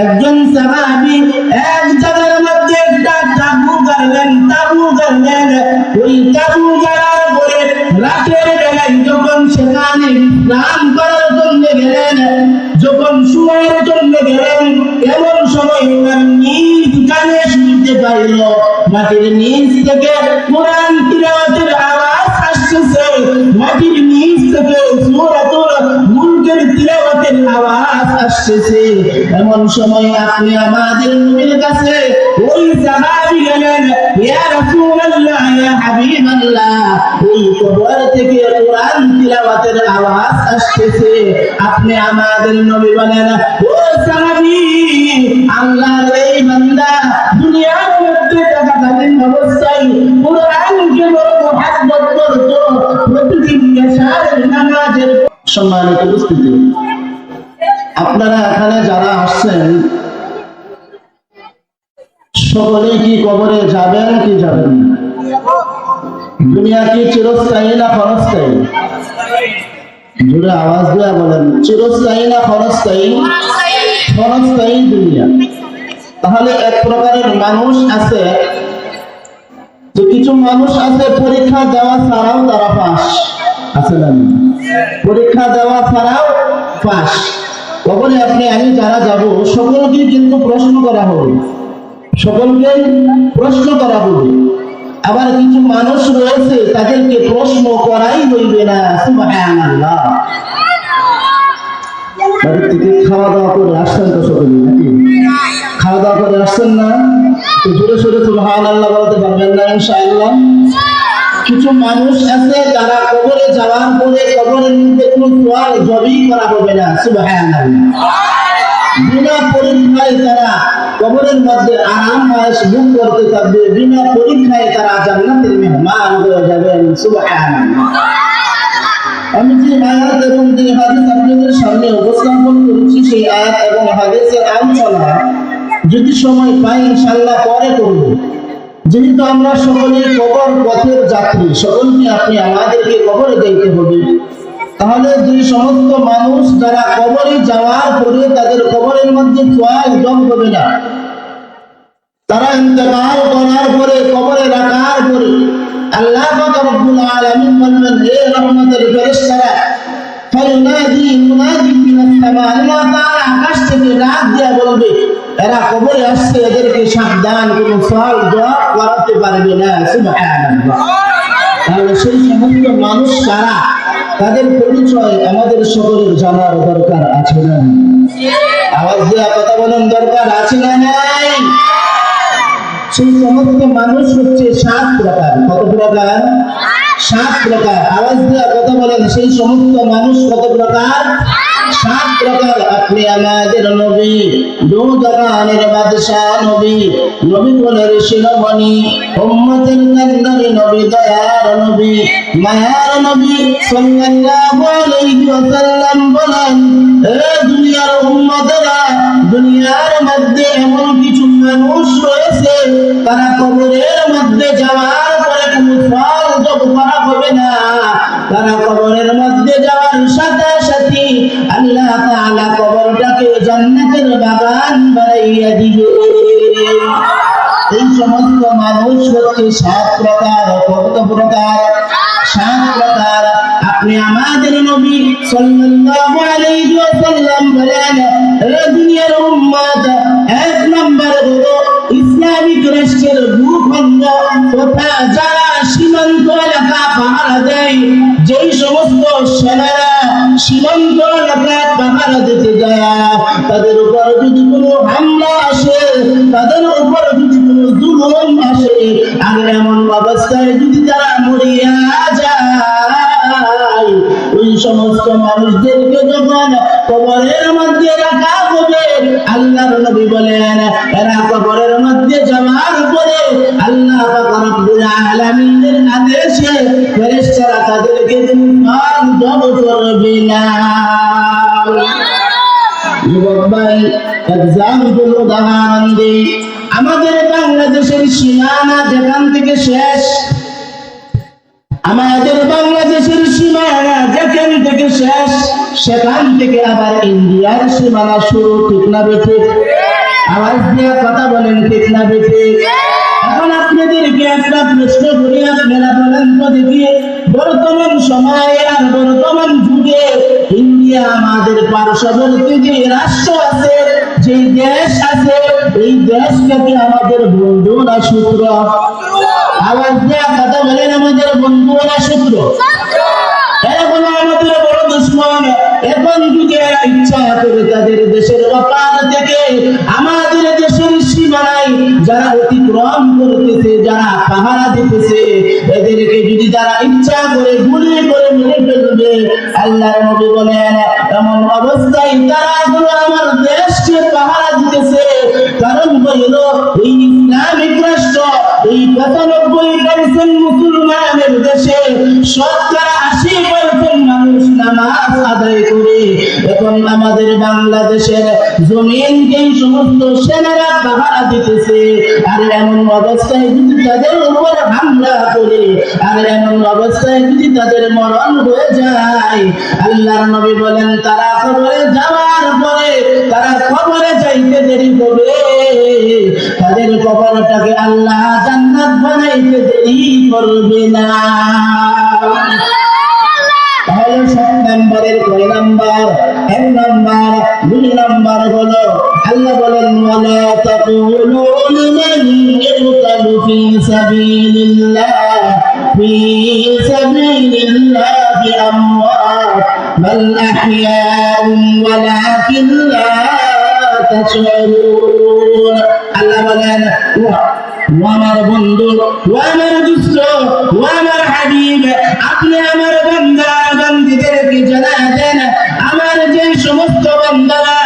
একজন সাহাবী এক জায়গার মধ্যে একটা তাঁবু গাড়লেন। ওই তাঁবু গাড়ার পরে রাতের বেলায় যখন সেখানে স্নান করার জন্য গেলেন, যখন শোয়ার জন্য গেলেন, এমন সময় নিজ কানে শুনতে পাইল মাটির নিচ থেকে কোরআন তিলাওয়াতের আওয়াজ আসতেছে। মাটির নিচ থেকে সূরাতুল মুলকের তিলাওয়াতের আওয়াজ আসতেছে। এমন সময় আপনি আমাদের নবীর কাছে ওই সাহাবী গেলেন, ইয়া রাসূলুল্লাহ, ইয়া হাবিবাল্লাহ, ওই কবর থেকে কোরআন তিলাওয়াতের আওয়াজ আসতেছে। আপনি আমাদের নবী বলেন, ও সাহাবী, আল্লাহর এই বান্দা দুনিয়ার মধ্যে থাকাকালীন অবস্থায় কোরআনকে বড় মুহাব্বত করত, প্রতিদিন এশার নামাজের। সম্মানিত উপস্থিতি, আপনারা এখানে যারা আসছেন সকলেই কি কবরে যাবেন কি যাবেন? দুনিয়া কি চিরস্থায়ী না ক্ষণস্থায়ী? জোরে আওয়াজ দিয়ে বলেন, চিরস্থায়ী না ক্ষণস্থায়ী? ক্ষণস্থায়ী দুনিয়া। তাহলে এক প্রকারের মানুষ আছে, যে কিছু মানুষ আছে পরীক্ষা দেওয়া ছাড়াও তারা পাস আছে না? পরীক্ষা দেওয়া ছাড়াও পাস। কবরে আপনি আমি যারা যাব সকলকে কিন্তু প্রশ্ন করা হবে, সকলকে প্রশ্ন করা হবে। আবার কিছু মানুষ রয়েছে তাদেরকে প্রশ্ন করাই হইবে না। সুবহানাল্লাহ। বাড়ি থেকে খাওয়া দাওয়া করে আসছেন তো সকলে নাকি? খাওয়া দাওয়া করে আসছেন না? তো জোরে সোরে সুবহানাল্লাহ বলতে পারবেন না ইনশাআল্লাহ? কিছু মানুষ আছে যারা কবরে যাওয়ার পরে কবরের মধ্যে কোনো সওয়াল জবাই করা হবে না। সুবহানাল্লাহ। বিনা পরীক্ষায় তারা কবরের মধ্যে আরাম আয়েশ ভোগ করতে থাকবে, বিনা পরীক্ষায় তারা জান্নাতের মেহমান হয়ে যাবেন। সুবহানাল্লাহ। আমি যে আয়াত এবং যে হাদিস আপনাদের সামনে উপস্থাপন করেছি, সেই আয়াত এবং হাদিসের আলোচনা যদি সময় পাই ইনশাআল্লাহ পরে করব। যেহেতু আমরা সকলে কবর পথের যাত্রী, সকলকে আপনি আমাদেরকে কবরে যেতে হবে। তাহলে যে সমস্ত মানুষ যারা কবরে যাওয়ার পরে তাদের কবরের মধ্যে সওয়াল জব হবে না, তারা ইন্তেকাল করার পরে কবরে রাখার পরে আল্লাহ পাক রব্বুল আলামিন বলবেন, হে রহমতের ফেরেশতারা, ফায়ুনাদি মুনাদি মিনাস সামা, আল্লাহ তাআলা আকাশ থেকে ডাক দিয়ে বলবে, এরা কবরে আসছে, এদেরকে সাবধান, কোনো সওয়াল জবাব করাতে পারবে না। সুবহানাল্লাহ। তাহলে সেই সমস্ত মানুষ কারা, তাদের পরিচয় আমাদের সকলের জানার দরকার আছে না? আওয়াজ দিয়ে কথা বলেন, দরকার আছে না নাই? সেই সমস্ত মানুষ হচ্ছে 7 প্রকার। কত প্রকার? 7 প্রকার। আওয়াজ দিয়ে কথা বলেন, সেই সমস্ত মানুষ কত প্রকার? 7 প্রকার। আপনি আমাদের নবী, দু জাহানের বাদশা নবী, নবী কুলের শিরোমণি, উম্মতের কান্ডারি নবী, দয়ার নবী, মায়ার নবী সাল্লাল্লাহু আলাইহি ওয়াসাল্লাম বলেন, হে দুনিয়ার উম্মতেরা, দুনিয়ার মধ্যে এমন কিছু মানুষ রয়েছে তারা কবরের মধ্যে যাওয়ার পরে কোনো ফল জব করা হবে না। তারা কবরের মধ্যে যাওয়ার সাথে সাথে আল্লাহ তাআলা কবরটাকে জান্নাতের বাগান বানাইয়া দিবে। এই সমস্ত মানুষ হচ্ছে 7 প্রকার। কত প্রকার? 7 প্রকার। আপনি আমাদের নবী সাল্লাল্লাহু আলাইহি ওয়াসাল্লাম বলেন, হে দুনিয়ার উম্মত, 1 নম্বর হলো ইসলামিক রাষ্ট্রের ভূখণ্ড তথা যারা সীমান্ত এলাকা পাহারা দেয়, যেই সমস্ত সেনারা সীমান্ত এলাকা পাহারা দিতে যায়, তাদের উপর যদি কোনো হামলা আসে, তাদের উপর যদি কোনো জুলুম আসে, আর এমন অবস্থায় যদি তারা মরিয়া যায়, ওই সমস্ত মানুষদেরকে যখন কবরের মধ্যে রাখা হবে, আল্লাহর নবী বলেন, এরা কবরের মধ্যে যাওয়ার পরে আল্লাহ পাক রব্বুল আলামিনের আদেশে ফেরেশতারা তাদেরকে ফল জব করবে না। যুবক ভাই, এক্সাম্পল উদাহরণ দিই। আমাদের বাংলাদেশের সীমানা যেখান থেকে শেষ, আমাদের বাংলাদেশের সীমানা এখান থেকে শেষ, সেখান থেকে আবার ইন্ডিয়ার সীমানা শুরু, ঠিক না বেঠিক? আওয়াজ দিয়ে কথা বলেন, ঠিক না বেঠিক? এখন আপনাদেরকে একটা প্রশ্ন করি, আপনারা বলেন তো দেখি, বর্তমান সময়ে আর বর্তমান যুগে ইন্ডিয়া আমাদের পার্শ্ববর্তী যে রাষ্ট্র আছে, যে দেশ আছে, এই দেশটা কি আমাদের বন্ধু না শত্রু? আওয়াজ দিয়ে কথা বলেন, আমাদের বন্ধু না শত্রু? এখন আমাদের বড় দুশ্মন। এখন যদি এরা ইচ্ছা করে তাদের দেশের অপার থেকে আমাদের দেশের সীমানায় যারা অতিক্রম করতেছে, যারা পাহারা দিতেছে, এদেরকে যদি তারা ইচ্ছা করে গুলি করে মেরে ফেলবে, আল্লাহর নবী বলেন এমন অবস্থায় তারা গুলো আমার দেশকে পাহারা দিতেছে। কারণ হইল এই ইসলামিক রাষ্ট্র, এই 95% মুসলমানের দেশে শতকরা 80% মানুষ নামাজ আদায় করে। এখন আমাদের বাংলাদেশের জমিনকে সমস্ত সেনারা পাহারা দিতেছে। আর এমন অবস্থায় যদি তাদের উপর হামলা করে, আর এমন অবস্থায় যদি তাদের মরণ হয়ে যায়, আল্লাহর নবী বলেন তারা কবরে যাওয়ার পরে, তারা কবরে যাইতে দেরি করবে, তাদের কবরটাকে আল্লাহ জান্নাত বানাইতে দেরি করবে না। তাহলে 7 নম্বরের কয় নাম্বার? 1 নাম্বার। 2 নাম্বার হলো আল্লাহ বলেন ওয়ালা তাকুলু লিমান ইউকালু ফি সাবিলিল্লাহি আমওয়াত বাল আহইয়াউন ওয়ালাকিন লা তাশউরুন। আল্লাহ বলেন ও আমার বন্ধু, ও আমার দুষ্ট, ও আমার হাবিব, আপনি আমার বান্দা বান্দীদেরকে জানায় দেন, আমার যে সমস্ত বান্দারা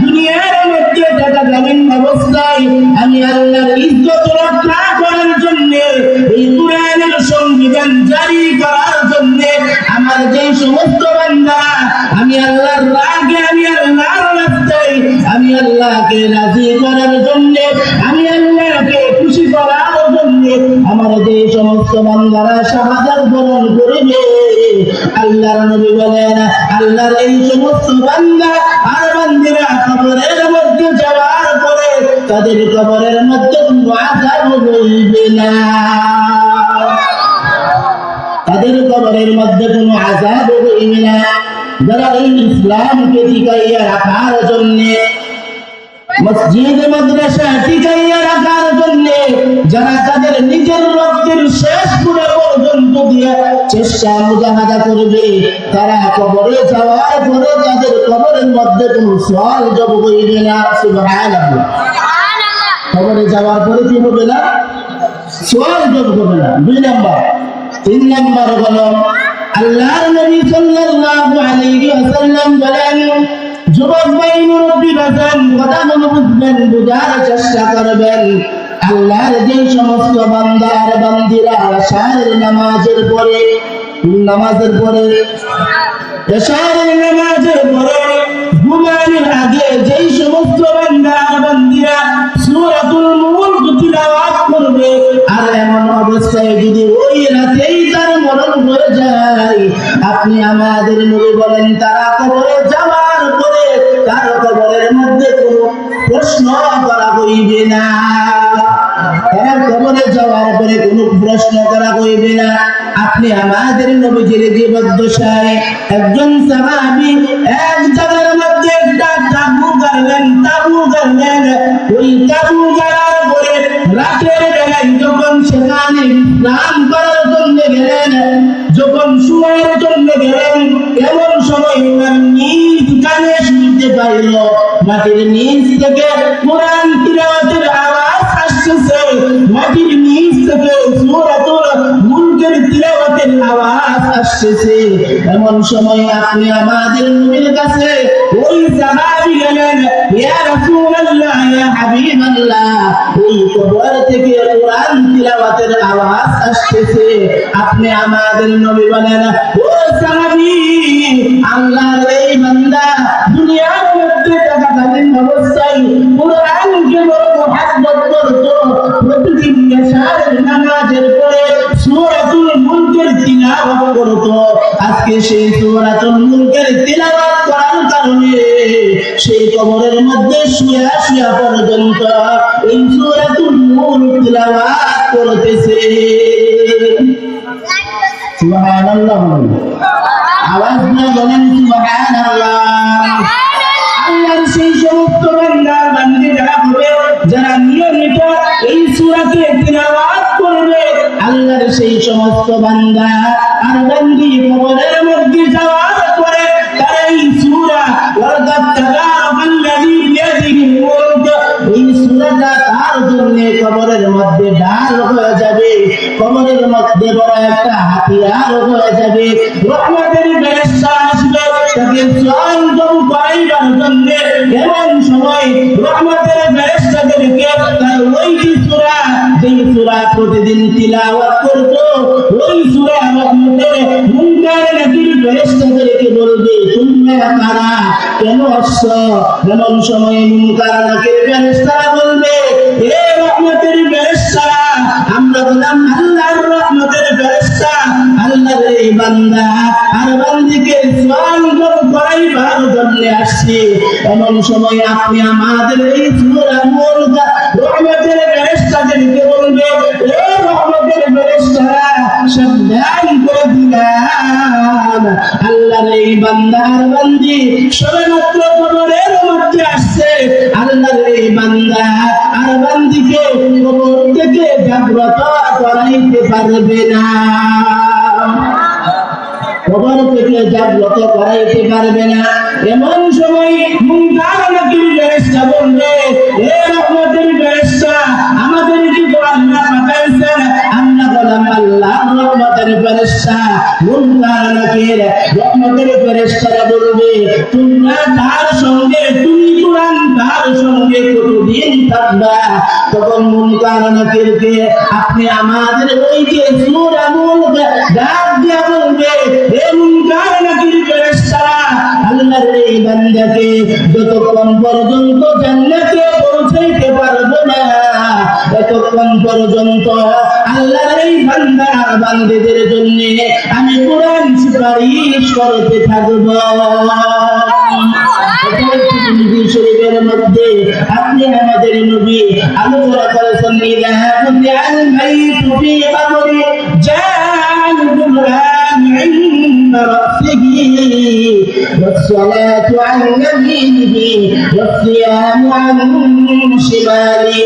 দুনিয়ার মধ্যে থাকাকালীন অবস্থায় আমি আল্লাহর ইজ্জত রক্ষা করার জন্য, এই কুরআনের সংবিধান জারি করার জন্য, আমার যে সমস্ত বান্দারা আমি আল্লাহর রাগে, আমি আল্লাহর রাস্তায়, আমি আল্লাহকে রাজি করার জন্য, আমি আল্লাহকে খুশি করার জন্য আমার যে সমস্ত বান্দারা শাহাদাত বরণ করবে, আল্লাহর নবী বলেন আল্লাহর এই সমস্ত বান্দা আর বান্দীরা কবরের মধ্যে যাওয়ার পরে তাদের কবরের মধ্যে কোনো আযাব হইবে না, তাদের কবরের মধ্যে কোনো আযাব হইবে না। যারা এই ইসলামকে টিকাইয়া রাখার জন্য, মসজিদ মাদ্রাসা টিকাইয়া রাখার জন্য যারা তাদের নিজের রক্তের শেষ পুরো পর্যন্ত দিয়ে চেষ্টা মুজাহাদা করবে, তারা কবরে যাওয়ার পরে তাদের কবরের মধ্যে কোনো সওয়াল জব হইবে না। সুবহানাল্লাহ। কবরে যাওয়ার পরে কি হবে না? সওয়াল জব হবে না। 2 নাম্বার। 3 নাম্বার হলো আল্লাহর নবী সাল্লাল্লাহু আলাইহি ওয়াসাল্লাম বলেন, যুবক ভাই মুরব্বী বাজান, কথাগুলো বুঝবেন, বোঝার চেষ্টা করবেন। আল্লাহর যে সমস্ত বান্দা আর বান্দীরা এশারের নামাজের পরে, নামাজের পরে, এশারের নামাজের পরে ঘুমানোর আগে যে সমস্ত বান্দা আর বান্দীরা সূরাতুল মুলক তিলাওয়াত করবে, আর এমন অবস্থায় যদি ওই রাতেই তার মরণ হয়ে যায়, আপনি আমাদের নবী বলেন তারা কবরে যাওয়ার পরে তার কবরের মধ্যে কোনো প্রশ্ন করা হইবে না, তার কবরে যাওয়ার পরে কোনো প্রশ্ন করা হইবে না। আপনি আমাদের নবীজির জীবদ্দশায় একজন সাহাবী এক জায়গার মধ্যে একটা তাবু গাড়লেন, ওই তাবু গাড়ার পরে রাতের বেলায় যখন সেখানে স্নান করার জন্য গেলেন, যখন শোয়ার জন্য গেলেন, এমন সময় নিজ কানে শুনতে পাইল মাটির নিচ থেকে কোরআন তিলাওয়াতের আওয়াজ আসতেছে, মাটির নিচ থেকে সূরাতুল মুলকের তিলাওয়াতের আওয়াজ আসতেছে। এমন সময় আপনি আমাদের নবীর কাছে ওই সাহাবী গেলেন, ইয়া রাসূলুল্লাহ, ইয়া হাবিবাল্লাহ, ওই কবর থেকে কোরআন তিলাওয়াতের আওয়াজ আসতেছে। আপনি আমাদের নবী বলেন, ও সাহাবী, আল্লাহর এই বান্দা দুনিয়ার মধ্যে থাকাকালীন অবস্থায় কোরআনকে বড় মুহাব্বত করত, প্রতিদিন এশারের নামাজের পরে সূরাতুল মুলকের তিলাওয়াত করত। আজকে আজকে সেই সূরাতুল মুলকের তিলাওয়াত করার কারণে সেই কবরের মধ্যে শুয়া শুয়া পর্যন্ত এই সূরাতুল মুলক তিলাওয়াত করতেছে। সুবহানাল্লাহ, আওয়াজ দিয়ে বলেন সুবহানাল্লাহ। আল্লাহর সেই সমস্ত বান্দা বান্দি যারা হবে, যারা নিয়মিত এই সূরাকে তিলাওয়াত করবে, আল্লাহর সেই সমস্ত বান্দা আর বান্দি কবরের মধ্যে যাওয়ার পরে তারা এই সূরা ওয়ালাদ তাবারাকাল্লাযী বিয়াদিহিল মুলক, এই সূরাটা তার জন্য কবরের মধ্যে ঢাল হয়ে যাবে, কবরের মধ্যে বড় একটা হাতিয়ার হয়ে যাবে। রহমতের ফেরেশতা আসবে তাকে সংযম করাইবার জন্য। এমন সময় রহমতের ফেরেশতাদেরকে তার ওই সূরা, যেই সূরা প্রতিদিন তিলাওয়াত করতো, ওই সূরা রহমতের মুনকার নাকির ফেরেশতাদেরকে বলবে, তোমরা কারা, কেন আসছো? এমন সময় মুনকার নাকির ফেরেশতারা বলবে, এ রহমতের ফেরেশতা, আমরা বললাম আল্লাহর রহমতের ফেরেশতা, আল্লাহর এই বান্দা আর বান্দিকে সংযম করাইবার জন্য আসছি। এমন সময় আপনি আমাদের এই সূরা মুলক রহমতের ফেরেশতাদেরকে বলবে, এ রহমতের ফেরেশতারা, সাবধান করে দিলাম, আল্লাহর এই বান্দা আর বান্দি সবেমাত্র কবরের মধ্যে আসছে, আল্লাহর এই বান্দা আর বান্দিকে কবর থেকে জাগ্রত করাইতে পারবে না, কবর থেকে জাগ্রত করাইতে পারবে না। এমন সময় মুনকার নাকির ফেরেশতা বলবে, হে রহমতের ফেরেশতা, আমাদের কি আল্লাহ পাঠাইছেন? আমরা বললাম আল্লাহর রহমতের ফেরেশতা। মুনকার নাকির রহমতের ফেরেশতারা বলবে, তোমরা তার সঙ্গে, তুমি কুরআন তার সঙ্গে কতদিন থাকবা? তখন মুনকার নাকিরকে আপনি আমাদের ওই যে সূরা মুলক ডাক দিয়া বলবে, হে মুনকার নাকির ফেরেশতারা, আল্লাহর এই বান্দাকে যতক্ষণ পর্যন্ত জান্নাতে পৌঁছাইতে পারবো না, ততক্ষণ পর্যন্ত আল্লাহর এই বান্দা আর বান্দীদের জন্য আমি কুরআন সুপারিশ করতে থাকবো। শরীফের মধ্যে আপনি আমাদের নবী আলোচনা করেছেন, ইযা ফুতিহাল বাইতু ফি কবরি জাআল কুরআন ইনদা রাসিহি والصلاة عن يمينه والصيام عن شماله